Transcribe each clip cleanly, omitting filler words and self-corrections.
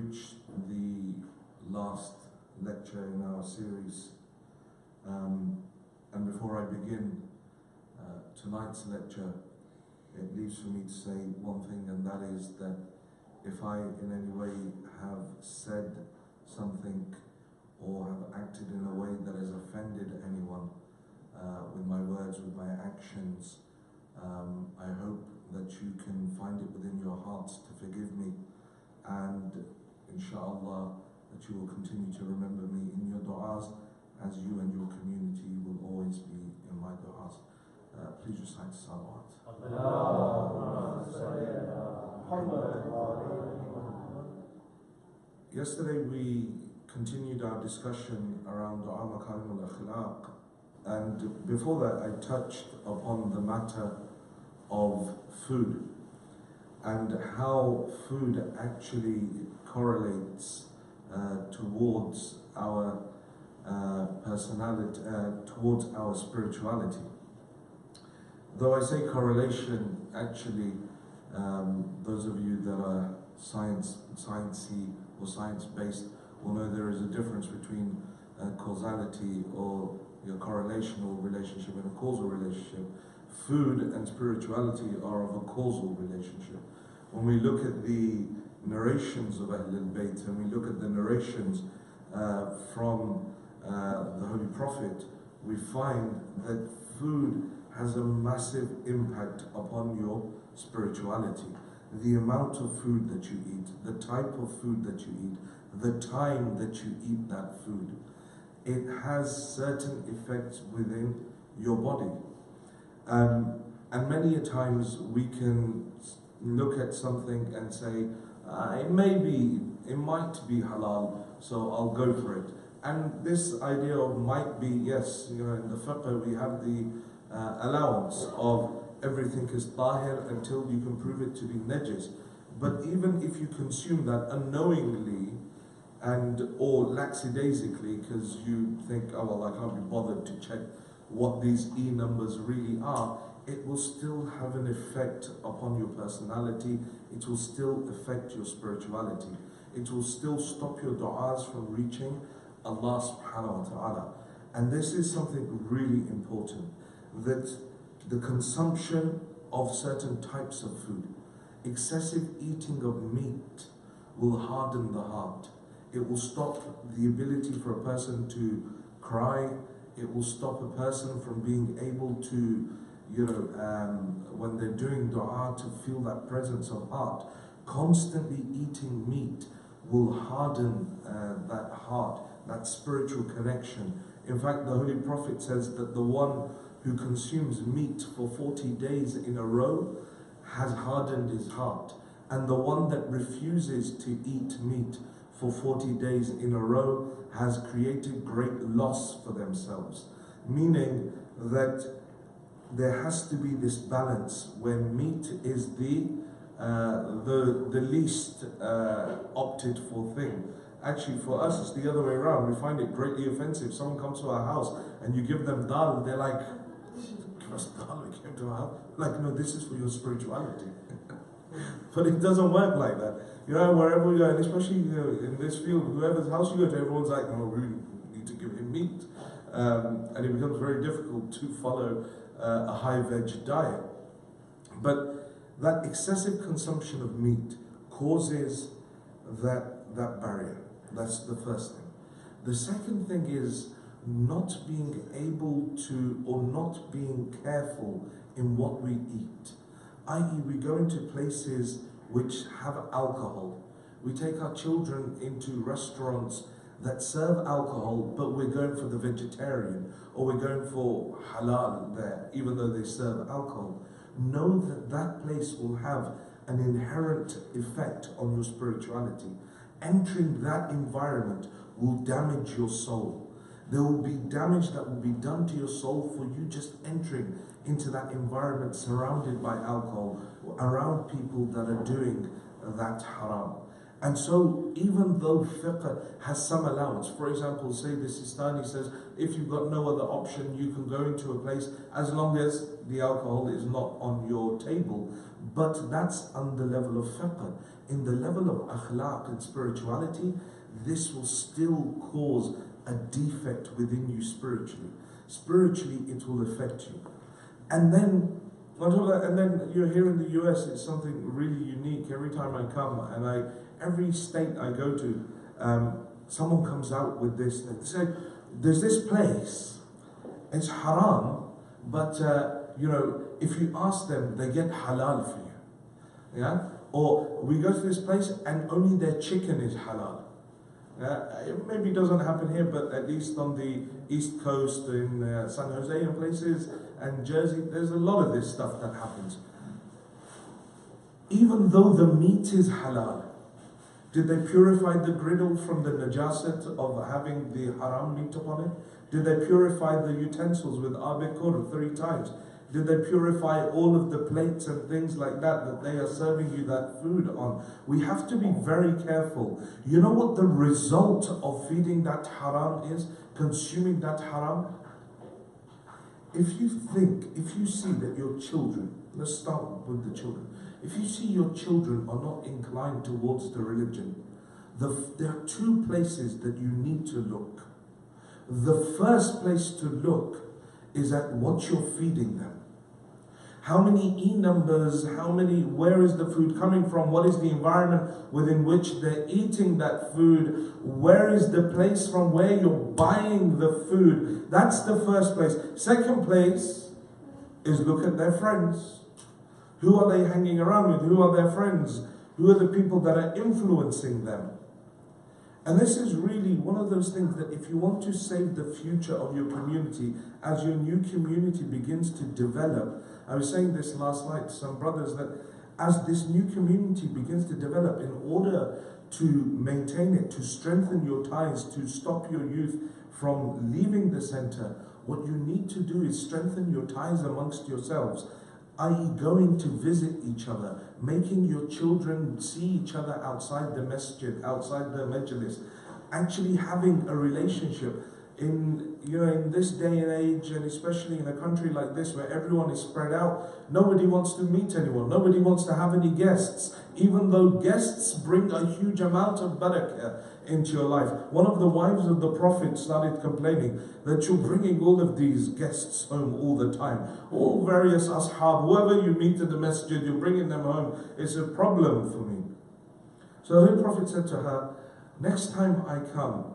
reached the last lecture in our series, and before I begin tonight's lecture, it leaves for me to say one thing, and that is that if I in any way have said something or have acted in a way that has offended anyone with my words, with my actions, I hope that you can find it within your hearts to forgive me, and inshallah that you will continue to remember me in your du'as, as you and your community will always be in my du'as. Please recite salawat. Yesterday we continued our discussion around du'a makarim al-akhlaq, and before that I touched upon the matter of food and how food actually correlates towards our personality, towards our spirituality. Though I say correlation, actually those of you that are sciencey or science-based will know there is a difference between causality or your correlational relationship and a causal relationship. Food and spirituality are of a causal relationship. When we look at the narrations of Ahlul Bayt and we look at the narrations from the Holy Prophet, we find that food has a massive impact upon your spirituality. The amount of food that you eat, the type of food that you eat, the time that you eat that food, it has certain effects within your body. And many a times we can look at something and say, it might be halal, so I'll go for it. And this idea of might be, yes, you know, in the fiqh we have the allowance of everything is tahir until you can prove it to be najis. But even if you consume that unknowingly or lackadaisically, because you think, oh well, I can't be bothered to check what these E numbers really are, it will still have an effect upon your personality. It will still affect your spirituality. It will still stop your du'as from reaching Allah subhanahu wa ta'ala. And this is something really important, that the consumption of certain types of food, excessive eating of meat, will harden the heart. It will stop the ability for a person to cry. It will stop a person from being able to, when they're doing dua, to feel that presence of heart. Constantly eating meat will harden that heart, that spiritual connection. In fact, the Holy Prophet says that the one who consumes meat for 40 days in a row has hardened his heart, and the one that refuses to eat meat for 40 days in a row has created great loss for themselves. Meaning that there has to be this balance where meat is the least opted for thing. Actually, for us, it's the other way around. We find it greatly offensive. Someone comes to our house and you give them dal, they're like, give us dal, we came to our house. Like, no, this is for your spirituality. But it doesn't work like that. You know, wherever we go, and especially in this field, whoever's house you go to, everyone's like, no, we need to give him meat. And it becomes very difficult to follow a high-veg diet. But that excessive consumption of meat causes that barrier. That's the first thing. The second thing is not being able to, or not being careful in what we eat. I.e., we go into places which have alcohol. We take our children into restaurants that serve alcohol, but we're going for the vegetarian, or we're going for halal there, even though they serve alcohol. Know that that place will have an inherent effect on your spirituality. Entering that environment will damage your soul. There will be damage that will be done to your soul for you just entering into that environment surrounded by alcohol, around people that are doing that haram. And so, even though fiqh has some allowance, for example, say the Sistani says, if you've got no other option, you can go into a place as long as the alcohol is not on your table. But that's on the level of fiqh. in the level of akhlaq and spirituality, this will still cause a defect within you spiritually. Spiritually, it will affect you. And then, you're here in the US, it's something really unique. Every time I come, and every state I go to, someone comes out with this. They say, there's this place, it's haram, but if you ask them, they get halal for you. Yeah? Or we go to this place and only their chicken is halal. It maybe doesn't happen here, but at least on the East Coast, in San Jose and places, and Jersey, there's a lot of this stuff that happens. Even though the meat is halal, did they purify the griddle from the najasat of having the haram meat upon it? Did they purify the utensils with abekur 3 times? Did they purify all of the plates and things like that they are serving you that food on? We have to be very careful. You know what the result of feeding that haram is? Consuming that haram? If you see that your children, let's start with the children. If you see your children are not inclined towards the religion, there are 2 places that you need to look. The first place to look is at what you're feeding them. How many E-numbers, where is the food coming from? What is the environment within which they're eating that food? Where is the place from where you're buying the food? That's the first place. Second place is look at their friends. Who are they hanging around with? Who are their friends? Who are the people that are influencing them? And this is really one of those things that if you want to save the future of your community, as your new community begins to develop, I was saying this last night to some brothers, that as this new community begins to develop, in order to maintain it, to strengthen your ties, to stop your youth from leaving the center, what you need to do is strengthen your ties amongst yourselves, i.e. going to visit each other, making your children see each other outside the masjid, outside the majlis, actually having a relationship. In this day and age, and especially in a country like this where everyone is spread out, nobody wants to meet anyone, nobody wants to have any guests, even though guests bring a huge amount of barakah into your life. One of the wives of the Prophet started complaining that you're bringing all of these guests home all the time. All various ashab, whoever you meet in the masjid, you're bringing them home. It's a problem for me. So the Prophet said to her, next time I come,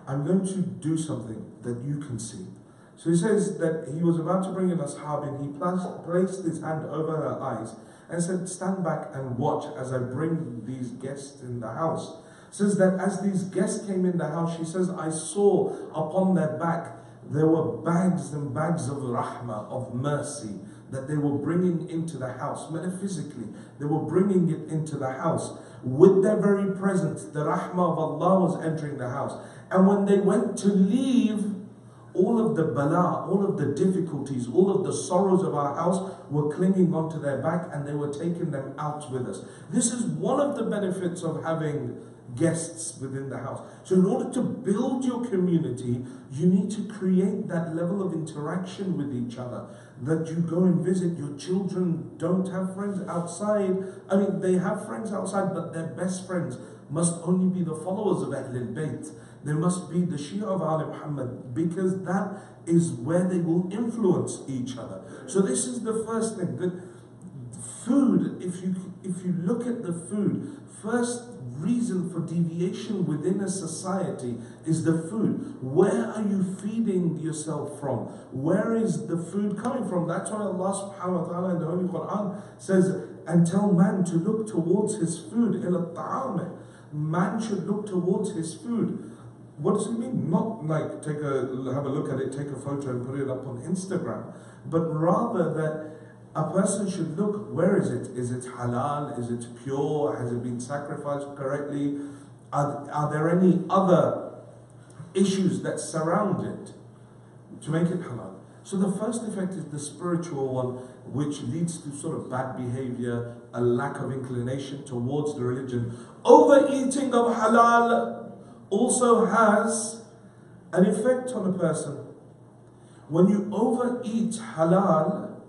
I'm going to do something that you can see. So he says that he was about to bring an ashab and he placed his hand over her eyes and said, stand back and watch as I bring these guests in the house. Says that as these guests came in the house, she says, I saw upon their back, there were bags and bags of rahmah, of mercy, that they were bringing into the house. Metaphysically, they were bringing it into the house. With their very presence, the rahmah of Allah was entering the house. And when they went to leave, all of the bala, all of the difficulties, all of the sorrows of our house were clinging onto their back and they were taking them out with us. This is one of the benefits of having guests within the house. So in order to build your community, you need to create that level of interaction with each other, that you go and visit. Your children don't have friends outside. I mean, they have friends outside, but their best friends must only be the followers of Ahlul Bayt. They must be the Shia of Ali Muhammad, because that is where they will influence each other. So this is the first thing. That food, if you look at the food, first reason for deviation within a society is the food. Where are you feeding yourself from? Where is the food coming from? That's why Allah subhanahu wa ta'ala in the Holy Quran says, and tell man to look towards his food. Man should look towards his food. What does it mean? Not like have a look at it, take a photo and put it up on Instagram, but rather that a person should look, where is it? Is it halal? Is it pure? Has it been sacrificed correctly? Are there any other issues that surround it to make it halal? So the first effect is the spiritual one, which leads to sort of bad behavior, a lack of inclination towards the religion. Overeating of halal also has an effect on a person. When you overeat halal,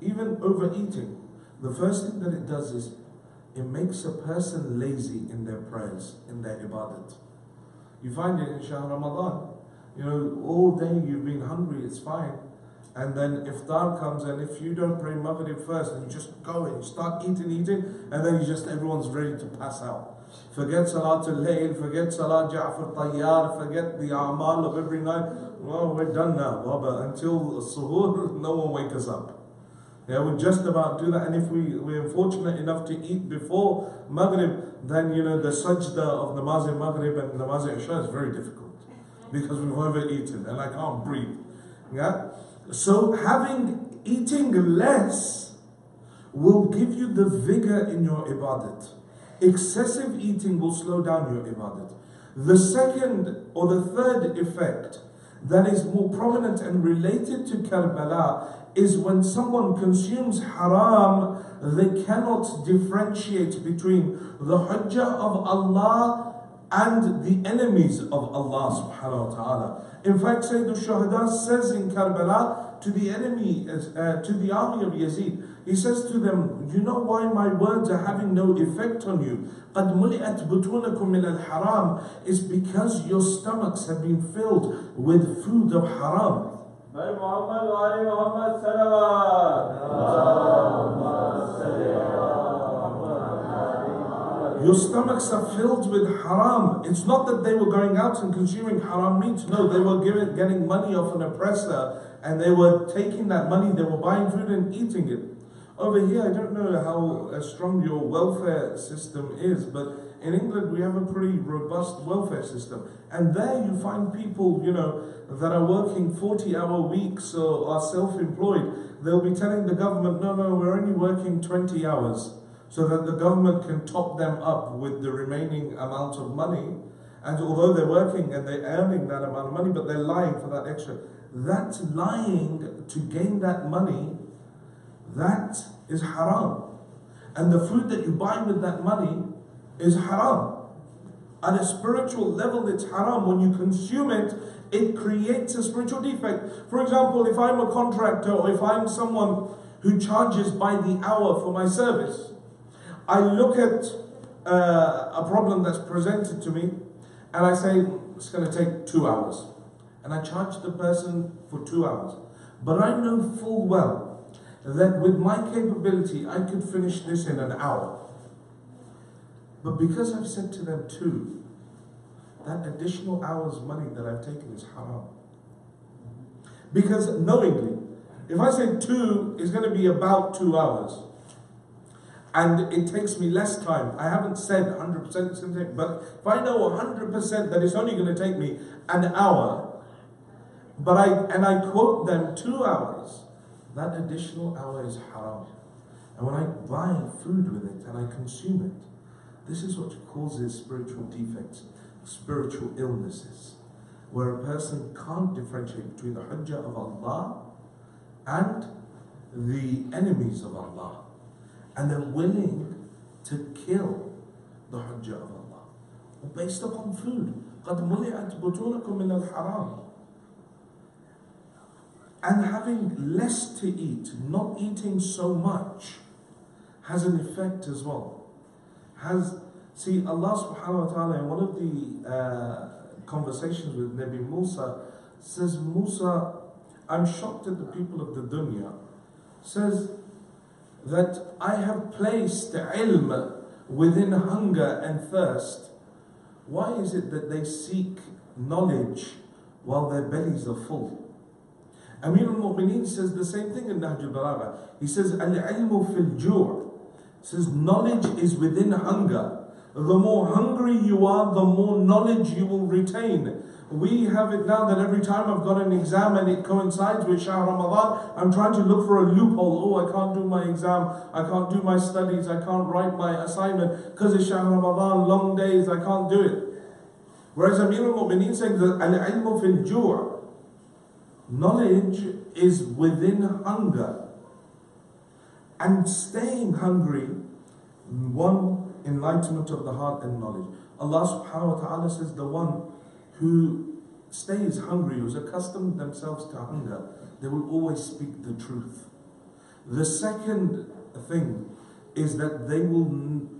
even overeating, the first thing that it does is it makes a person lazy in their prayers, in their ibadat. You find it in Shahr Ramadan. You know, all day you've been hungry, it's fine. And then iftar comes, and if you don't pray Maghrib first, and you just go and you start eating, and then everyone's ready to pass out. Forget Salatul Layl, forget Salat Ja'far Tayyar, forget the A'mal of every night. Well, we're done now, Baba. Until Suhoor, no one wake us up. Yeah, we just about do that. And if we're fortunate enough to eat before Maghrib, then the sajda of Namaz Maghrib and Namaz Isha is very difficult. Because we've overeaten and I can't breathe. Yeah? So eating less will give you the vigor in your ibadat. Excessive eating will slow down your ibadat. The second or the third effect that is more prominent and related to Karbala is when someone consumes haram, they cannot differentiate between the hujjah of Allah and the enemies of Allah subhanahu wa ta'ala. In fact, Sayyid al-Shuhada says in Karbala to the army of Yazid, he says to them, you know why my words are having no effect on you? قَدْ مُلِئَتْ بُطُونَكُمْ مِنَ الْحَرَامِ is because your stomachs have been filled with food of haram. Your stomachs are filled with haram. It's not that they were going out and consuming haram meat. No, they were getting money off an oppressor, and they were taking that money, they were buying food and eating it. Over here, I don't know how strong your welfare system is, but in England we have a pretty robust welfare system. And there you find people, that are working 40-hour weeks or are self-employed. They'll be telling the government, no, we're only working 20 hours. So that the government can top them up with the remaining amount of money. And although they're working and they're earning that amount of money, but they're lying for that extra. That lying to gain that money, that is haram. And the food that you buy with that money is haram. At a spiritual level, it's haram. When you consume it, it creates a spiritual defect. For example, if I'm a contractor or if I'm someone who charges by the hour for my service, I look at a problem that's presented to me and I say, it's going to take 2 hours. And I charge the person for 2 hours. But I know full well that with my capability, I could finish this in an hour. But because I've said to them 2, that additional hour's money that I've taken is haram. Because knowingly, if I say 2 is going to be about 2 hours, and it takes me less time. I haven't said 100%, but if I know 100% that it's only going to take me an hour, but I quote them 2 hours, that additional hour is haram. And when I buy food with it and I consume it, this is what causes spiritual defects, spiritual illnesses, where a person can't differentiate between the hujjah of Allah and the enemies of Allah. And they're willing to kill the hujjah of Allah based upon food. قَدْ مُلِئَتْ بُطُونَكُمْ مِنَ الْحَرَامِ. And having less to eat, not eating so much, has an effect as well. See, Allah subhanahu wa ta'ala in one of the conversations with Nabi Musa says, Musa, I'm shocked at the people of the dunya. Says that I have placed ilm within hunger and thirst. Why is it that they seek knowledge while their bellies are full? Amir al-Mu'mineen says the same thing in Nahj al-Balagha. He says, al-ilmu fil ju'. Says knowledge is within hunger. The more hungry you are, the more knowledge you will retain. We have it now that every time I've got an exam and it coincides with Shahr Ramadan, I'm trying to look for a loophole. Oh, I can't do my exam, I can't do my studies, I can't write my assignment because it's Shahr Ramadan, long days, I can't do it. Whereas Amir al-Mu'mineen saying that al-ilmu fil ju', knowledge is within hunger. And staying hungry, one, enlightenment of the heart and knowledge. Allah subhanahu wa ta'ala says the one who stays hungry, who's accustomed themselves to hunger, they will always speak the truth. The second thing is that they will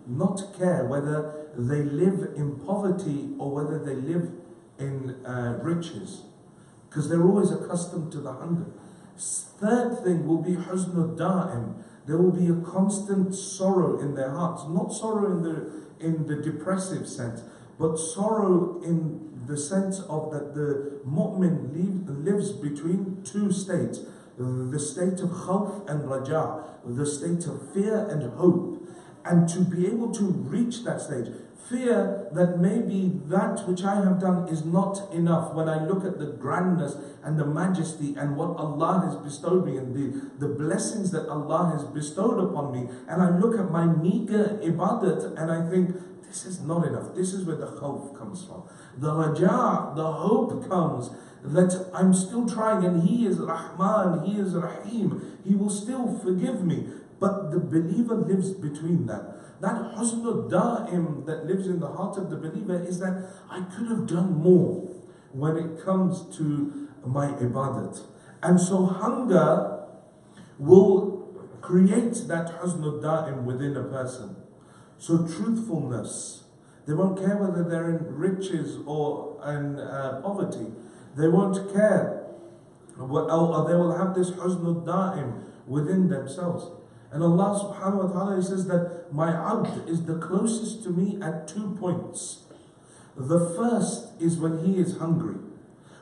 not care whether they live in poverty or whether they live in riches, because they're always accustomed to the hunger. Third thing will be huzn da'im. There will be a constant sorrow in their hearts, not sorrow in the depressive sense, but sorrow in the sense of that the mu'min lives between two states, the state of khawf and raja, the state of fear and hope. And to be able to reach that stage, fear that maybe that which I have done is not enough. When I look at the grandness and the majesty and what Allah has bestowed me and the blessings that Allah has bestowed upon me, and I look at my meager ibadat and I think, this is not enough. This is where the khawf comes from. The raja, the hope comes that I'm still trying, and He is Rahman, He is Rahim, He will still forgive me. But the believer lives between that. That huzn da'im that lives in the heart of the believer is that I could have done more when it comes to my ibadat. And so hunger will create that huzn da'im within a person. So truthfulness, they won't care whether they're in riches or in poverty. They won't care, or they will have this huzn da'im within themselves. And Allah subhanahu wa ta'ala says that my abd is the closest to me at 2 points. The first is when he is hungry.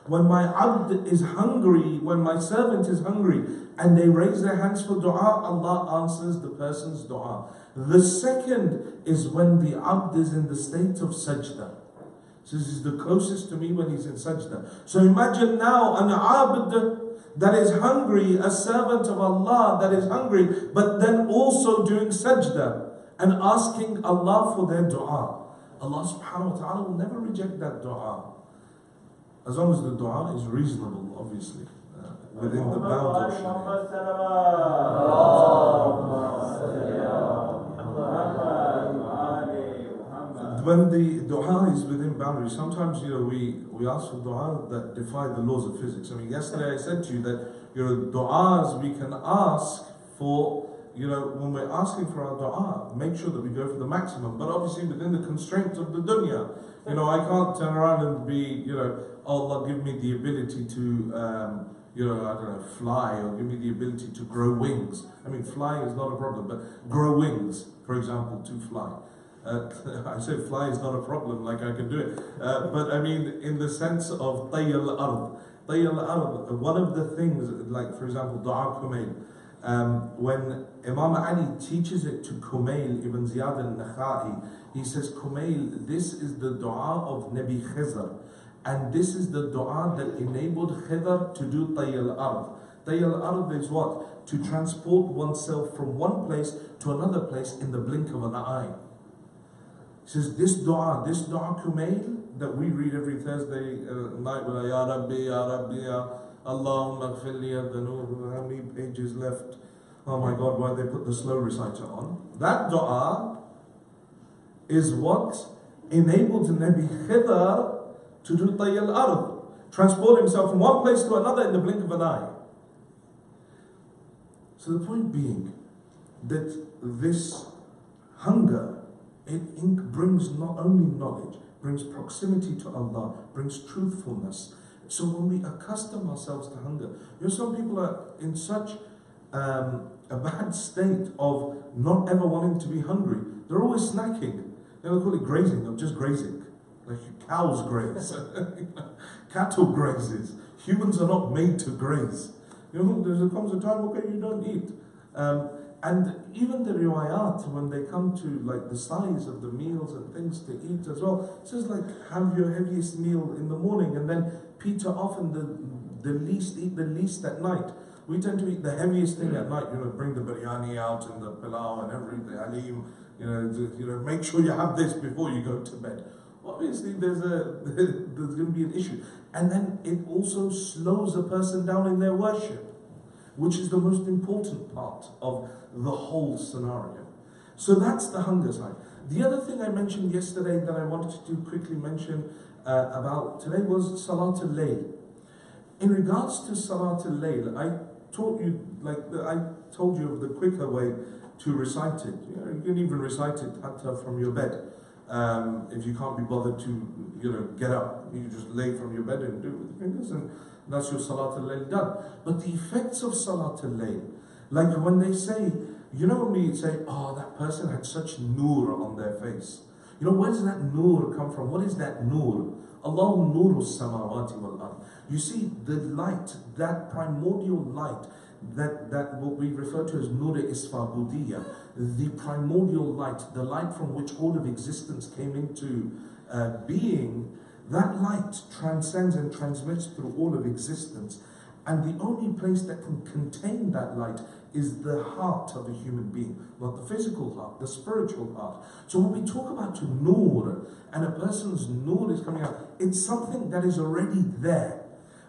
When my abd is hungry, when my servant is hungry, and they raise their hands for dua, Allah answers the person's dua. The second is when the abd is in the state of sajda. So this is the closest to me when he's in sajda. So imagine now an abd that is hungry, a servant of Allah that is hungry, but then also doing sajda and asking Allah for their dua. Allah subhanahu wa ta'ala will never reject that dua, as long as the dua is reasonable, obviously, within the bounds of when the dua is within boundaries. Sometimes, we ask for dua that defy the laws of physics. I mean, yesterday I said to you that, du'as we can ask for, when we're asking for our dua, make sure that we go for the maximum, but obviously within the constraints of the dunya. I can't turn around and be, oh Allah, give me the ability to, fly, or give me the ability to grow wings. I mean, flying is not a problem, but grow wings, for example, to fly. I say fly is not a problem, like I can do it. But I mean, in the sense of tay al-ard. Tay al-ard, one of the things, like for example, Dua Kumail, when Imam Ali teaches it to Kumail ibn Ziyad al-Nakha'i, he says, Kumail, this is the dua of Nabi Khizr. And this is the dua that enabled Khidr to do tay al-ard. Tay al-ard is what? To transport oneself from one place to another place in the blink of an eye. He says, this dua Kumail that we read every Thursday night, Ya Rabbi, Ya Rabbi, Ya Allahumma gfir li ad-dhunub. How many pages left? Oh my God, why they put the slow reciter on? That dua is what enabled Nabi Khidr to do tay al-ard, transport himself from one place to another in the blink of an eye. So the point being that this hunger, it brings not only knowledge, brings proximity to Allah, brings truthfulness. So when we accustom ourselves to hunger, some people are in such a bad state of not ever wanting to be hungry. They're always snacking. They don't call it grazing, they're just grazing. Like cows graze, cattle grazes. Humans are not made to graze. There comes a time, okay, you don't eat. And even the riwayat, when they come to like the size of the meals and things to eat as well, it says like, have your heaviest meal in the morning and then peter off and eat the least at night. We tend to eat the heaviest thing at night, bring the biryani out and the pilau and everything, halim, make sure you have this before you go to bed. Obviously there's going to be an issue. And then it also slows a person down in their worship, which is the most important part of the whole scenario. So that's the hunger side. The other thing I mentioned yesterday that I wanted to quickly mention about today was Salat al-Layl. In regards to Salat al-Layl, I told you of the quicker way to recite it. You can even recite it from your bed. If you can't be bothered to get up, you just lay from your bed and do it with your fingers, and that's your Salat al-Layl done. But the effects of Salat al-Layl, like when they say, when we say, oh, that person had such nur on their face. Where does that nur come from? What is that nur? Allahu nuru samawati wal ard. You see, the light, that primordial light, that what we refer to as nur isfabudiyya, the primordial light, the light from which all of existence came into being, that light transcends and transmits through all of existence. And the only place that can contain that light is the heart of a human being, not the physical heart, the spiritual heart. So when we talk about nur, and a person's nur is coming out, it's something that is already there.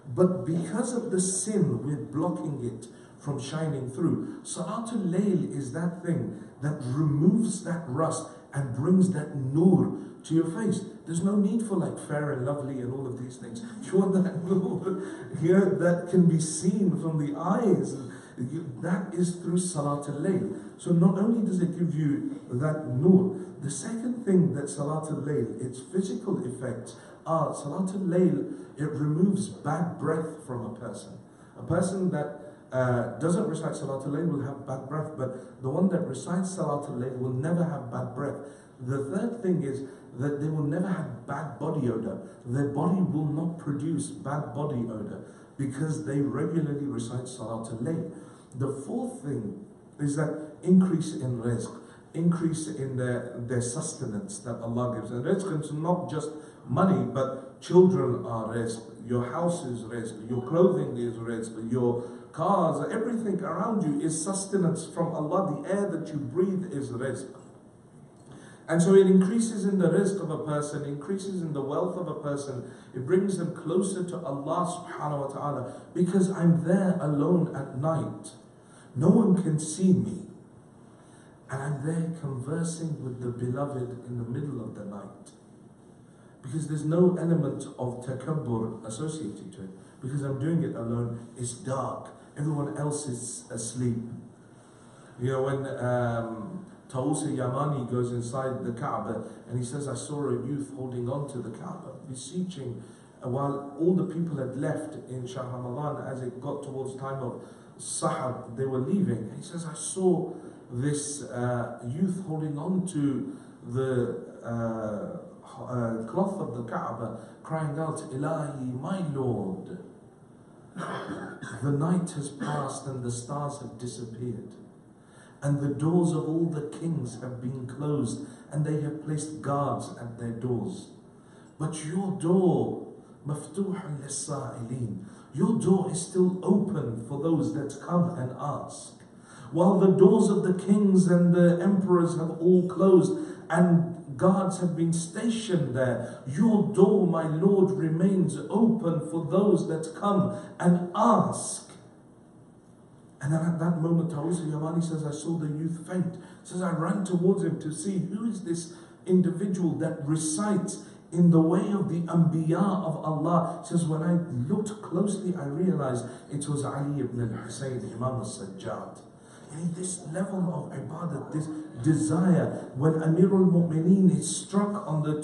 But because of the sin, we're blocking it from shining through. Salatul Layl is that thing that removes that rust and brings that nur to your face. There's no need for like fair and lovely and all of these things. You want that nur that can be seen from the eyes. That is through Salatul Layl. So not only does it give you that nur, the second thing that Salatul Layl, its physical effects are, Salatul Layl, it removes bad breath from a person. A person that doesn't recite Salatul Layl will have bad breath, but the one that recites Salatul Layl will never have bad breath. The third thing is that they will never have bad body odor. Their body will not produce bad body odor because they regularly recite Salatul Layl. The fourth thing is that increase in rizq, increase in their sustenance that Allah gives. And rizq is not just money, but children are rizq, your house is rizq, your clothing is rizq, your cars, everything around you is sustenance from Allah. The air that you breathe is rizq. And so it increases in the rizq of a person, increases in the wealth of a person. It brings them closer to Allah subhanahu wa ta'ala, because I'm there alone at night. No one can see me. And I'm there conversing with the beloved in the middle of the night. Because there's no element of takabbur associated to it. Because I'm doing it alone, it's dark. Everyone else is asleep. When Tawus Yamani goes inside the Kaaba and he says, I saw a youth holding on to the Kaaba, beseeching, while all the people had left in Shahr Ramadan. As it got towards time of Sahar, they were leaving. And he says, I saw this youth holding on to the cloth of the Kaaba, crying out, Ilahi, my Lord. The night has passed and the stars have disappeared. And the doors of all the kings have been closed, and they have placed guards at their doors. But your door, maftuhun lis-sa'ilin, your door is still open for those that come and ask. While the doors of the kings and the emperors have all closed, and guards have been stationed there, your door, my Lord, remains open for those that come and ask. And then at that moment, Tawus Yamani says, I saw the youth faint. Says, I ran towards him to see who is this individual that recites in the way of the Anbiya of Allah. Says, when I looked closely, I realized it was Ali ibn al-Husayn, Imam al-Sajjad. And this level of ibadah, this desire, when Amirul Mu'mineen is struck on the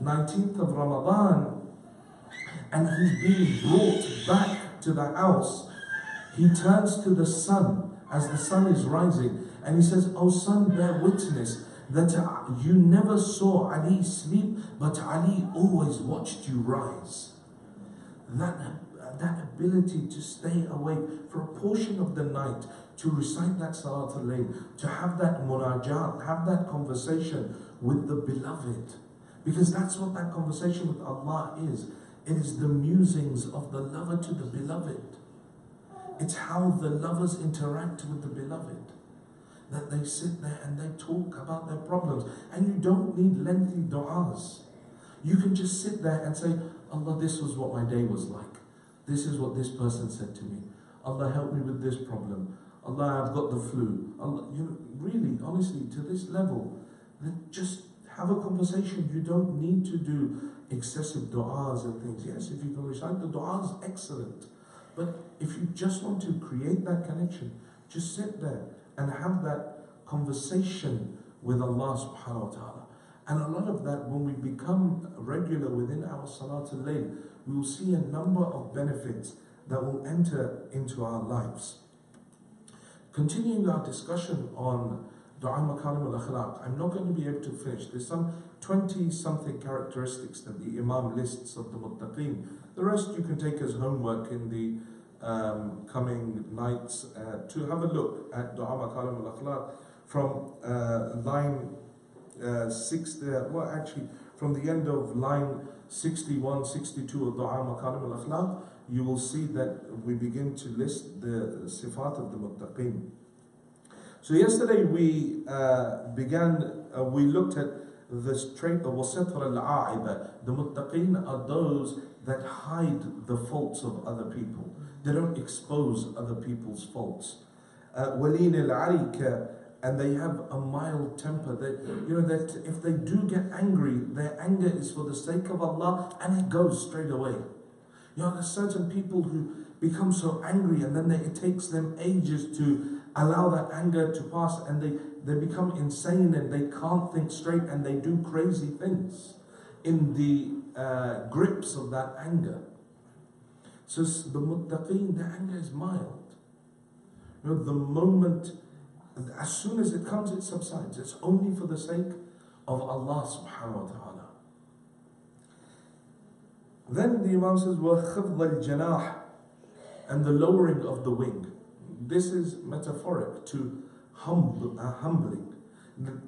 19th of Ramadan, and he's being brought back to the house, he turns to the sun as the sun is rising, and he says, "O sun, bear witness that you never saw Ali sleep, but Ali always watched you rise." That ability to stay awake for a portion of the night, to recite that Salatul Layl, to have that munajat, have that conversation with the beloved. Because that's what that conversation with Allah is. It is the musings of the lover to the beloved. It's how the lovers interact with the beloved. That they sit there and they talk about their problems. And you don't need lengthy du'as. You can just sit there and say, Allah, this was what my day was like. This is what this person said to me. Allah, help me with this problem. Allah, I've got the flu. Allah, really, honestly, to this level, then just have a conversation. You don't need to do excessive du'as and things. Yes, if you can recite the du'as, excellent. But if you just want to create that connection, Just sit there and have that conversation with Allah subhanahu wa ta'ala. And a lot of that, when we become regular within our Salatul Layl, we will see a number of benefits that will enter into our lives. Continuing our discussion on Dua Makarim al-Akhlaq, I'm not going to be able to finish. There's some 20-something characteristics that the Imam lists of the Muttaqeen. The rest you can take as homework in the coming nights to have a look at Dua Makarim al-Akhlaq from line 60, well actually from the end of line 61, 62 of Dua Makarim al-Akhlaq, you will see that we begin to list the sifat of the Muttaqeen. So yesterday we we looked at this trait of وَسَتْرَ الْعَائِبَ. The Muttaqeen are those that hide the faults of other people. They don't expose other people's faults. وَلِينَ الْعَرِيكَ, and they have a mild temper. That if they do get angry, their anger is for the sake of Allah and it goes straight away. There's certain people who become so angry and then it takes them ages to allow that anger to pass, and they become insane and they can't think straight and they do crazy things in the grips of that anger. So the Muttaqeen, their anger is mild. The moment, as soon as it comes, it subsides. It's only for the sake of Allah subhanahu wa ta'ala. Then the Imam says, وَخِفْضَ الْجَنَاحِ, and the lowering of the wing. This is metaphoric to humbling. The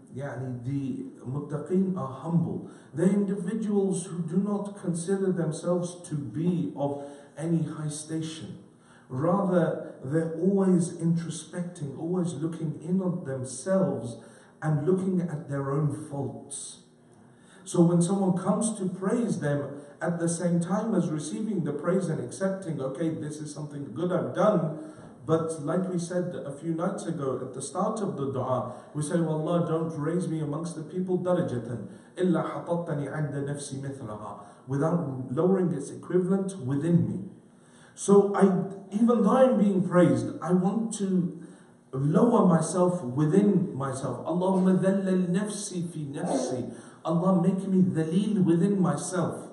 Muttaqeen are humble. They're individuals who do not consider themselves to be of any high station. Rather, they're always introspecting, always looking in on themselves and looking at their own faults. So when someone comes to praise them, at the same time as receiving the praise and accepting, okay, this is something good I've done, but like we said a few nights ago at the start of the dua, we say, well, Allah, don't raise me amongst the people darajatan illa hatatani 'inda nafsi mithlaha, without lowering its equivalent within me. So even though I'm being praised, I want to lower myself within myself. Allahumma dhallal nafsi fi nafsi. Allah, make me dhaleel within myself,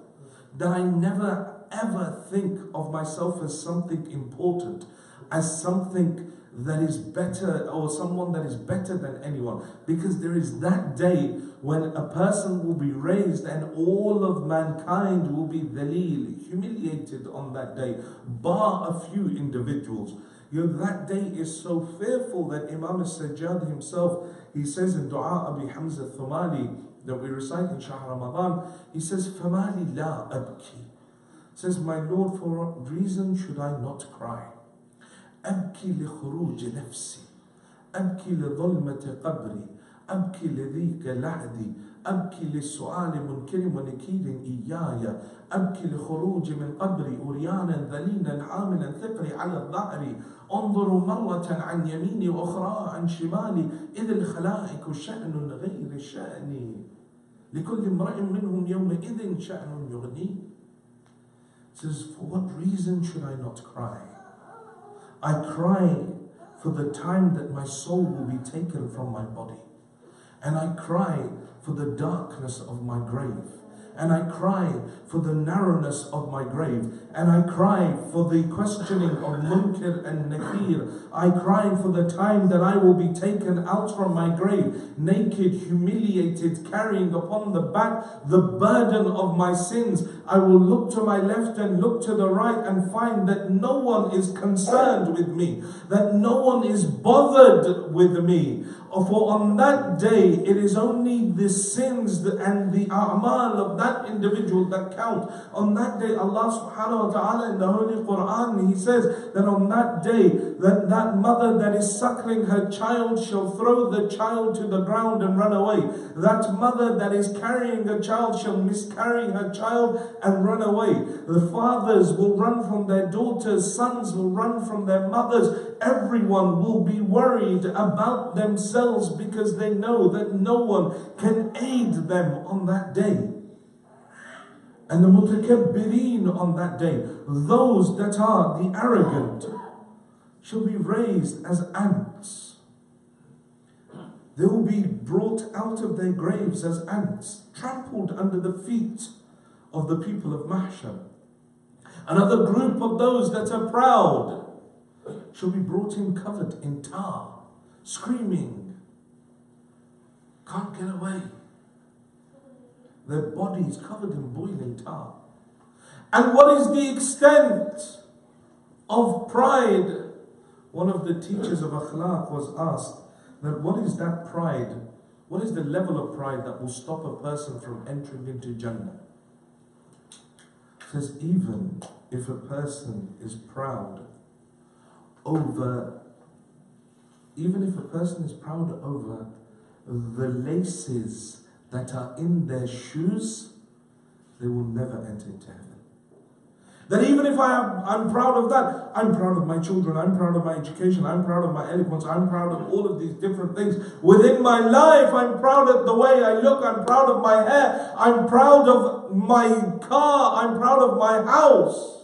that I never ever think of myself as something important, as something that is better, or someone that is better than anyone. Because there is that day when a person will be raised and all of mankind will be dhaleel, humiliated on that day, bar a few individuals. That day is so fearful that Imam al-Sajjad himself, he says in Dua Abi Hamza Thumali, that we recite in Shahr Ramadan, he says, فَمَالِ لَا أَبْكِي. Says, my Lord, for what reason should I not cry? أبكي لخروج نفسي، أبكي لظلمة قبري، أبكي لذيك لحدي، أبكي للسؤال منكر ونكير إياي، أبكي لخروج من قبري أريانا ذليلا حاملا ثقلي على الظهر، انظروا مرة عن يميني وأخرى عن شمالي، إذ الخلائق شأن غير شأني، لكل امرئ منهم يومئذ شأن يغني. Says, for what reason should I not cry? I cry for the time that my soul will be taken from my body. And I cry for the darkness of my grave. And I cry for the narrowness of my grave. And I cry for the questioning of Munkar and Nakir. I cry for the time that I will be taken out from my grave, naked, humiliated, carrying upon the back the burden of my sins. I will look to my left and look to the right and find that no one is concerned with me, that no one is bothered with me. For on that day, it is only the sins and the a'mal of that individual that count. On that day, Allah subhanahu wa ta'ala in the Holy Quran, He says that on that day, that mother that is suckling her child shall throw the child to the ground and run away. That mother that is carrying a child shall miscarry her child and run away. The fathers will run from their daughters, sons will run from their mothers. Everyone will be worried about themselves because they know that no one can aid them on that day. And the mutakabbirin on that day, those that are the arrogant, shall be raised as ants. They will be brought out of their graves as ants, trampled under the feet of the people of Mahshar. Another group of those that are proud shall be brought in covered in tar, screaming, can't get away. Their bodies covered in boiling tar. And what is the extent of pride? One of the teachers of akhlaq was asked that what is that pride? What is the level of pride that will stop a person from entering into Jannah? He says, even if a person is proud over the laces that are in their shoes, they will never enter into heaven. That even if I'm proud of that, I'm proud of my children, I'm proud of my education, I'm proud of my eloquence, I'm proud of all of these different things within my life, I'm proud of the way I look, I'm proud of my hair, I'm proud of my car, I'm proud of my house.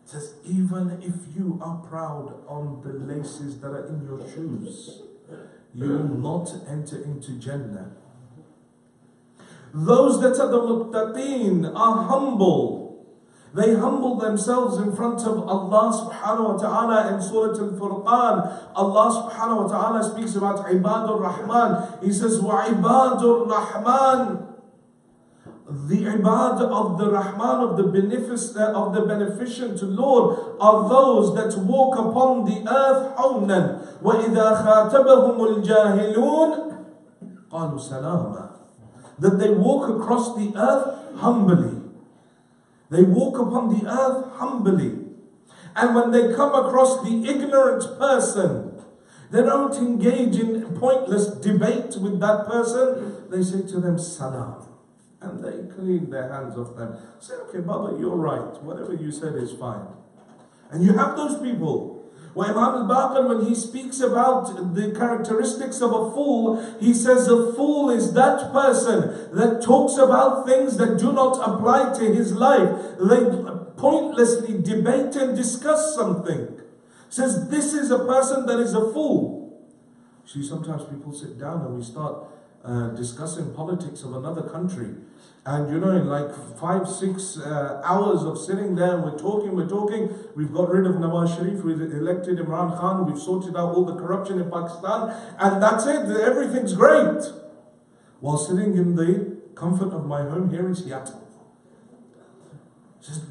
It says, even if you are proud on the laces that are in your shoes, you will not enter into Jannah. Those that are the muttaqeen are humble. They humble themselves in front of Allah subhanahu wa ta'ala in Surah Al-Furqan. Allah subhanahu wa ta'ala speaks about Ibadur Rahman. He says, وَعِبَادُ الرَّحْمَنِ. The ibad of the Rahman, of the beneficent Lord, are those that walk upon the earth حَوْنًا وَإِذَا خَاتَبَهُمُ الْجَاهِلُونَ قَالُوا سَلَامًا. That they walk across the earth humbly. They walk upon the earth humbly. And when they come across the ignorant person, they don't engage in pointless debate with that person. They say to them, salam. And they clean their hands off them. Say, okay, Baba, you're right. Whatever you said is fine. And you have those people. When Imam al-Baqir, when he speaks about the characteristics of a fool, he says a fool is that person that talks about things that do not apply to his life. They pointlessly debate and discuss something. Says this is a person that is a fool. See, sometimes people sit down and we start discussing politics of another country. And you know, in like 5-6 hours of sitting there and we're talking, we've got rid of Nawaz Sharif, we've elected Imran Khan, we've sorted out all the corruption in Pakistan, and that's it, everything's great. While sitting in the comfort of my home here in Seattle.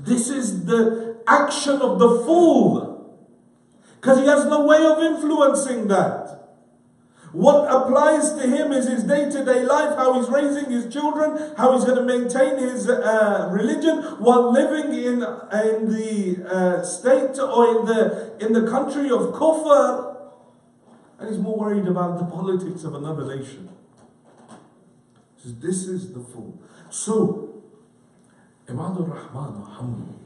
This is the action of the fool. Because he has no way of influencing that. What applies to him is his day-to-day life, how he's raising his children, how he's going to maintain his religion while living in the state or in the country of kufr. And he's more worried about the politics of another nation. This is the fool. So, Ibadur Rahman are humble.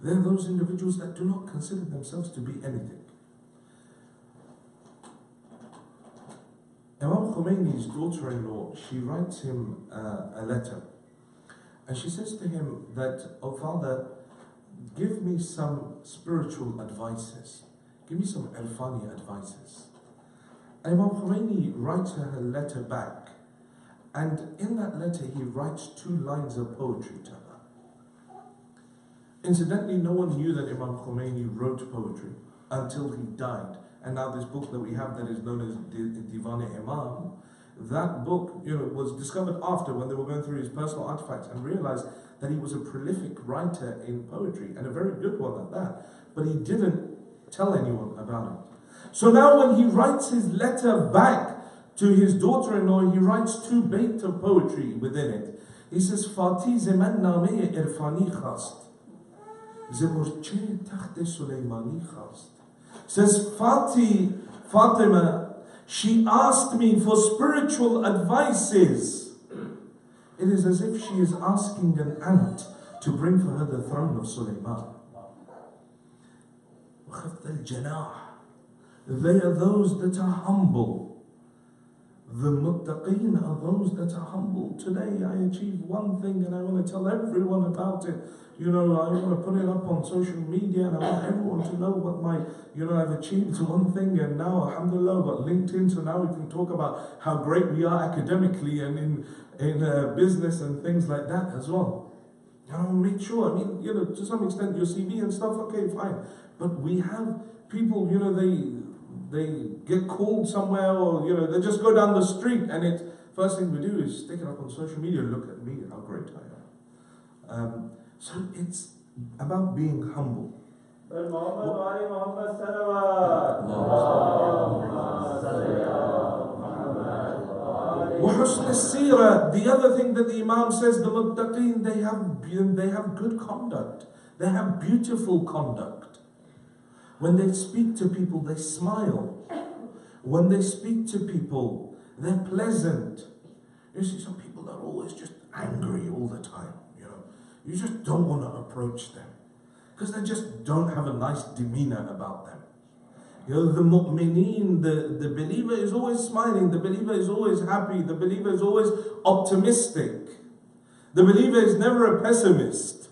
They're those individuals that do not consider themselves to be anything. Imam Khomeini's daughter-in-law, she writes him a letter. And she says to him that, oh father, give me some spiritual advices. Give me some irfani advices. And Imam Khomeini writes her a letter back. And in that letter, he writes 2 lines of poetry to her. Incidentally, no one knew that Imam Khomeini wrote poetry until he died. And now this book that we have that is known as Divan-e-Imam, that book, was discovered after when they were going through his personal artifacts and realized that he was a prolific writer in poetry, and a very good one at that. But he didn't tell anyone about it. So now when he writes his letter back to his daughter-in-law, he writes 2 bayt of poetry within it. He says, Fati zeman name irfani khast, zemurche takht Sulaymani khast. Says Fatima, she asked me for spiritual advices. It is as if she is asking an ant to bring for her the throne of Sulaiman. They are those that are humble. The muttaqeen are those that are humble. Today I achieved one thing and I want to tell everyone about it. I want to put it up on social media and I want everyone to know what I've achieved one thing, and now, alhamdulillah, I've got LinkedIn, so now we can talk about how great we are academically and in business and things like that as well. Make sure, to some extent your CV and stuff, okay, fine. But we have people, they get called somewhere, or they just go down the street, and first thing we do is stick it up on social media. Look at me, how great I am. So it's about being humble. وحسن السيرة. The other thing that the Imam says, the muttaqeen, they have good conduct. They have beautiful conduct. When they speak to people, they smile. When they speak to people, they're pleasant. You see some people that are always just angry all the time. You just don't want to approach them because they just don't have a nice demeanor about them. The mu'mineen, the believer is always smiling, the believer is always happy, the believer is always optimistic. The believer is never a pessimist.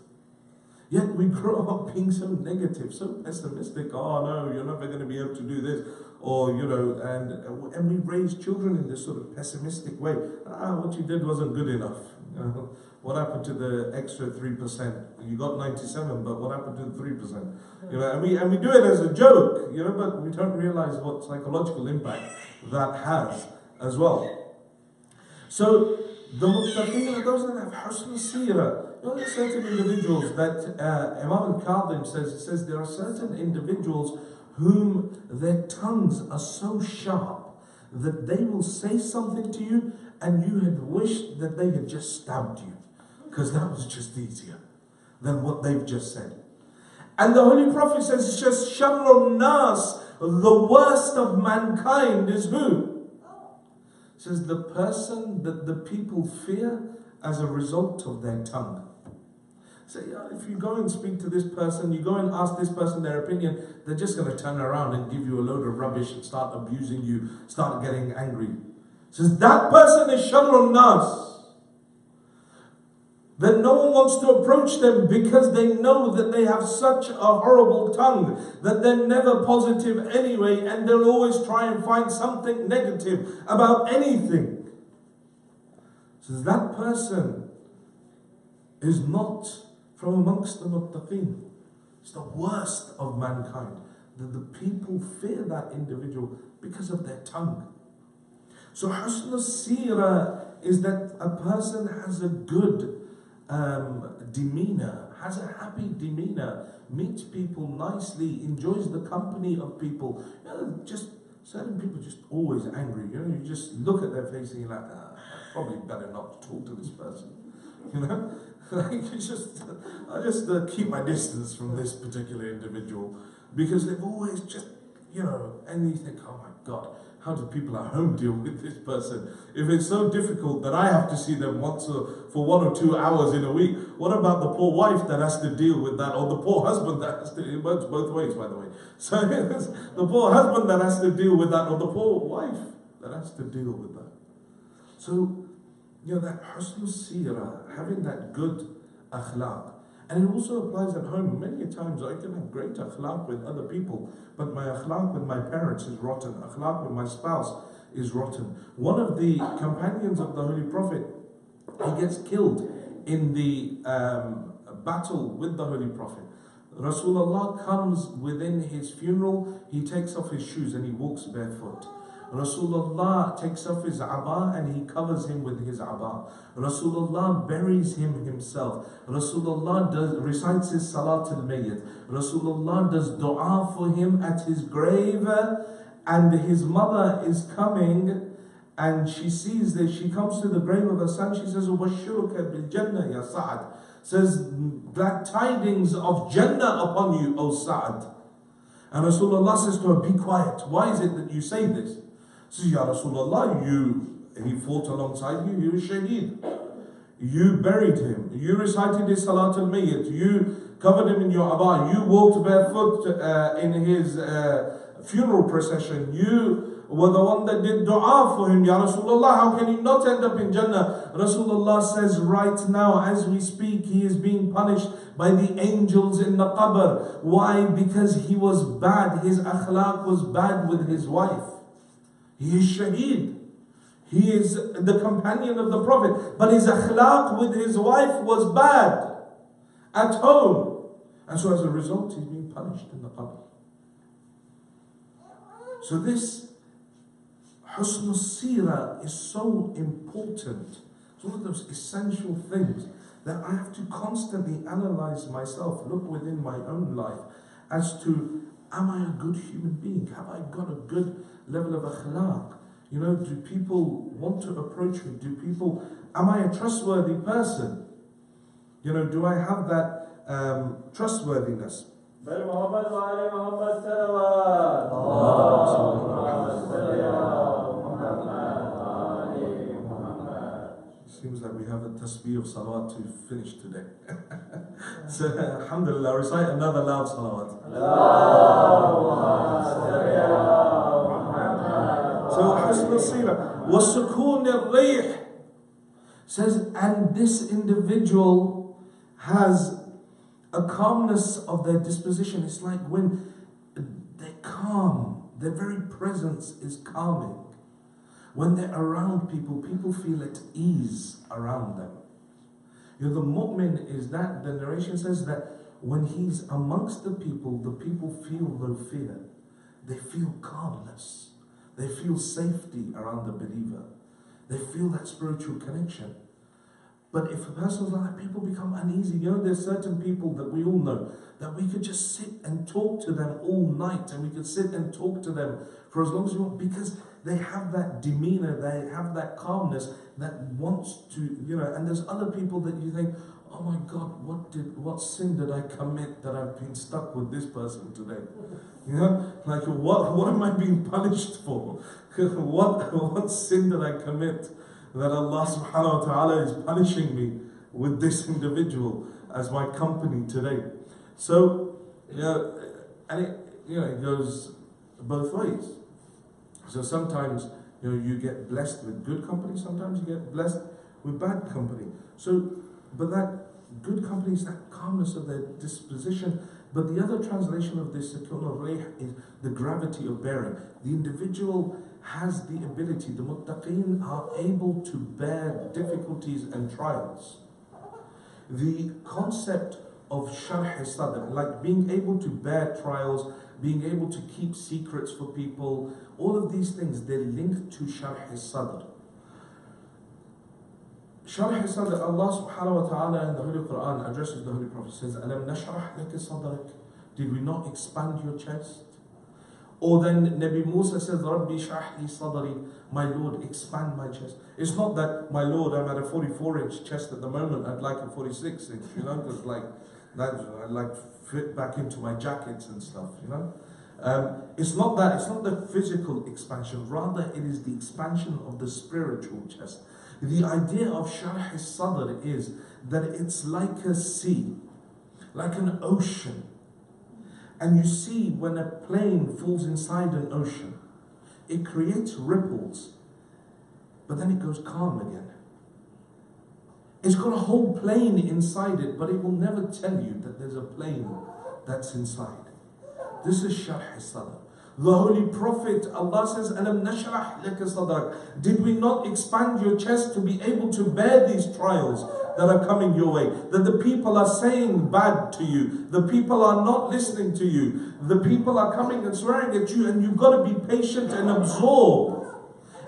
Yet we grow up being so negative, so pessimistic. Oh no, you're never going to be able to do this. Or, and we raise children in this sort of pessimistic way. What you did wasn't good enough. What happened to the extra 3%? You got 97, but what happened to the 3%? And we do it as a joke, but we don't realize what psychological impact that has as well. So the muttaqeen are those that have husn seerah. There are certain individuals that Imam al-Kadhim says there are certain individuals whom their tongues are so sharp that they will say something to you and you had wished that they had just stabbed you, because that was just easier than what they've just said. And the Holy Prophet says, it's just sharrun nas, the worst of mankind is who? Says the person that the people fear as a result of their tongue. So if you go and speak to this person, you go and ask this person their opinion, they're just going to turn around and give you a load of rubbish and start abusing you, start getting angry. Says that person is sharrun nas. That no one wants to approach them because they know that they have such a horrible tongue, that they're never positive anyway, and they'll always try and find something negative about anything. So that person is not from amongst the muttaqeen. It's the worst of mankind. That the people fear that individual because of their tongue. So husn al-seerah is that a person has a good demeanor, has a happy demeanor, meets people nicely, enjoys the company of people. Just certain people just always angry. You just look at their face and you're like, probably better not to talk to this person. I just keep my distance from this particular individual because they've always just, and you think, oh my God, how do people at home deal with this person? If it's so difficult that I have to see them for 1 or 2 hours in a week, what about the poor wife that has to deal with that, or the poor husband that has to, it works both ways, by the way. So the poor husband that has to deal with that, or the poor wife that has to deal with that. So, that husn seerah, having that good akhlaq. And it also applies at home. Many times I can have great akhlaq with other people, but my akhlaq with my parents is rotten. Akhlaq with my spouse is rotten. One of the companions of the Holy Prophet, he gets killed in the battle with the Holy Prophet. Rasulullah comes within his funeral, he takes off his shoes and he walks barefoot. Rasulullah takes off his aba and he covers him with his aba. Rasulullah buries him himself. Rasulullah recites his salat al-mayyit. Rasulullah does dua for him at his grave, and his mother is coming and she sees that she comes to the grave of her son. She says, "Ubashiruka bil Jannah ya Sa'ad." Says, glad tidings of Jannah upon you, O Sa'ad. And Rasulullah says to her, be quiet. Why is it that you say this? She says, Ya Rasulullah, he fought alongside you, he was shaheed. You buried him. You recited his salat al-mayyit. You covered him in your abba. You walked barefoot in his funeral procession. You were the one that did dua for him. Ya Rasulullah, how can he not end up in Jannah? Rasulullah says right now as we speak, he is being punished by the angels in the qabr. Why? Because he was bad. His akhlaq was bad with his wife. He is shaheed. He is the companion of the Prophet. But his akhlaq with his wife was bad at home. And so as a result, he's being punished in the qabr. So this husn al-sirah is so important. It's one of those essential things that I have to constantly analyze myself, look within my own life as to, am I a good human being? Have I got a good level of akhlaq? You know, do people want to approach me? Am I a trustworthy person? You know, do I have that trustworthiness? Seems like we have a tasbih of salawat to finish today. So, alhamdulillah, recite another loud salawat. So, husn al-sirah. وَسُكُونِ الرِّيحِ says, and this individual has a calmness of their disposition. It's like when they're calm, their very presence is calming. When they're around people, people feel at ease around them. You know, the mu'min is that, the narration says that when he's amongst the people feel no fear. They feel calmness. They feel safety around the believer. They feel that spiritual connection. But if a person's like that, people become uneasy. You know, there's certain people that we all know that we could just sit and talk to them all night, and we could sit and talk to them for as long as we want, because they have that demeanor, they have that calmness that wants to, you know. And there's other people that you think, oh my God, what sin did I commit that I've been stuck with this person today? You know, like what am I being punished for? what sin did I commit that Allah subhanahu wa ta'ala is punishing me with this individual as my company today? So, you know, and it goes both ways. So sometimes, you know, you get blessed with good company, sometimes you get blessed with bad company. So, but that good company is that calmness of their disposition. But the other translation of this sakun al-rih is the gravity of bearing. The individual has the ability, the muttaqeen are able to bear difficulties and trials. The concept of sharh sadr, like being able to bear trials, being able to keep secrets for people, all of these things, they're linked to sharh sadr. Sharh sadr, Allah subhanahu wa ta'ala in the Holy Quran addresses the Holy Prophet, says, Alam nashrah laka sadrak? Did we not expand your chest? Or then Nabi Musa says, Rabbi shrah li sadri, my Lord, expand my chest. It's not that, my Lord, I'm at a 44-inch chest at the moment, I'd like a 46-inch, you know, because like that, I'd like fit back into my jackets and stuff, you know. It's not that, it's not the physical expansion, rather it is the expansion of the spiritual chest. The idea of sharh sadr is that it's like a sea, like an ocean. And you see, when a plane falls inside an ocean, it creates ripples, but then it goes calm again. It's got a whole plane inside it, but it will never tell you that there's a plane that's inside. This is sharh sadr. The Holy Prophet, Allah says, Alam nashrah laka sadrak? Did we not expand your chest to be able to bear these trials that are coming your way? That the people are saying bad to you, the people are not listening to you, the people are coming and swearing at you, and you've got to be patient and absorb.